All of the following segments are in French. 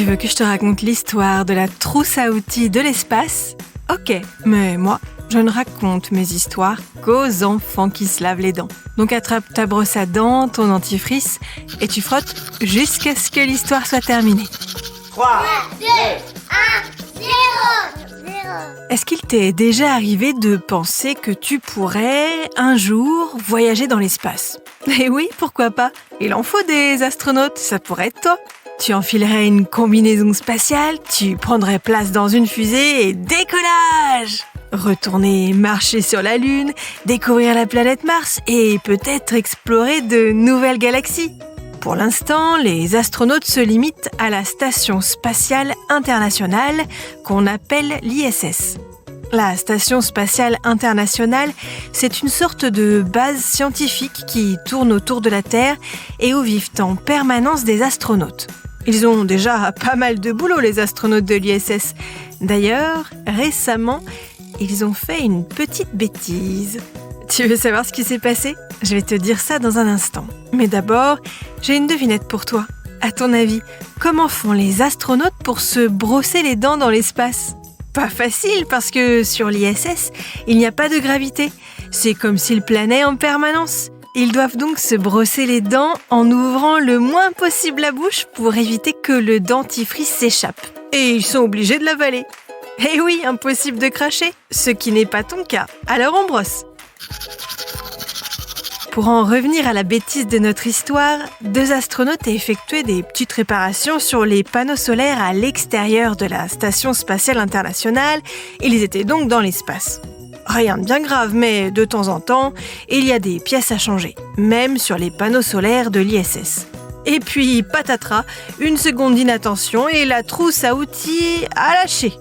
veux que je te raconte l'histoire de la trousse à outils de l'espace ? Ok, mais moi, je ne raconte mes histoires qu'aux enfants qui se lavent les dents. Donc attrape ta brosse à dents, ton dentifrice, et tu frottes jusqu'à ce que l'histoire soit terminée. 3, 2, 1, 0. Est-ce qu'il t'est déjà arrivé de penser que tu pourrais, un jour, voyager dans l'espace ? Eh oui, pourquoi pas ? Il en faut des astronautes, ça pourrait être toi. Tu enfilerais une combinaison spatiale, tu prendrais place dans une fusée et décollage ! Retourner marcher sur la Lune, découvrir la planète Mars et peut-être explorer de nouvelles galaxies. Pour l'instant, les astronautes se limitent à la Station spatiale internationale qu'on appelle l'ISS. La Station spatiale internationale, c'est une sorte de base scientifique qui tourne autour de la Terre et où vivent en permanence des astronautes. Ils ont déjà pas mal de boulot, les astronautes de l'ISS. D'ailleurs, récemment, ils ont fait une petite bêtise. Tu veux savoir ce qui s'est passé ? Je vais te dire ça dans un instant. Mais d'abord, j'ai une devinette pour toi. À ton avis, comment font les astronautes pour se brosser les dents dans l'espace ? Pas facile, parce que sur l'ISS, il n'y a pas de gravité. C'est comme s'ils planaient en permanence. Ils doivent donc se brosser les dents en ouvrant le moins possible la bouche pour éviter que le dentifrice s'échappe. Et ils sont obligés de l'avaler. Eh oui, impossible de cracher, ce qui n'est pas ton cas. Alors on brosse. Pour en revenir à la bêtise de notre histoire, 2 astronautes effectuaient des petites réparations sur les panneaux solaires à l'extérieur de la Station spatiale internationale. Ils étaient donc dans l'espace. Rien de bien grave, mais de temps en temps, il y a des pièces à changer, même sur les panneaux solaires de l'ISS. Et puis, patatras, une seconde d'inattention et la trousse à outils a lâché,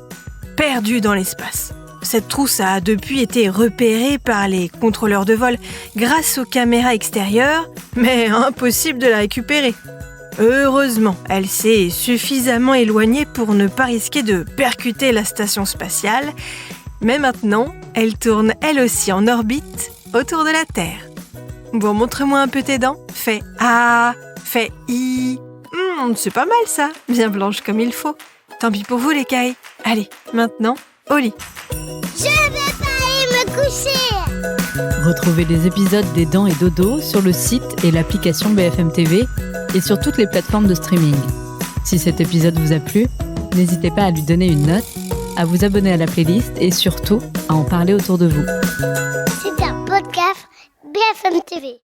perdue dans l'espace. Cette trousse a depuis été repérée par les contrôleurs de vol grâce aux caméras extérieures, mais impossible de la récupérer. Heureusement, elle s'est suffisamment éloignée pour ne pas risquer de percuter la station spatiale, mais maintenant, elle tourne elle aussi en orbite autour de la Terre. Bon, montre-moi un peu tes dents. Fais A, fais I. C'est pas mal ça, bien blanche comme il faut. Tant pis pour vous les cailles. Allez, maintenant, au lit. Je vais pas aller me coucher. Retrouvez les épisodes des Dents et Dodo sur le site et l'application BFM TV et sur toutes les plateformes de streaming. Si cet épisode vous a plu, n'hésitez pas à lui donner une note, à vous abonner à la playlist et surtout à en parler autour de vous. C'est un podcast BFM TV.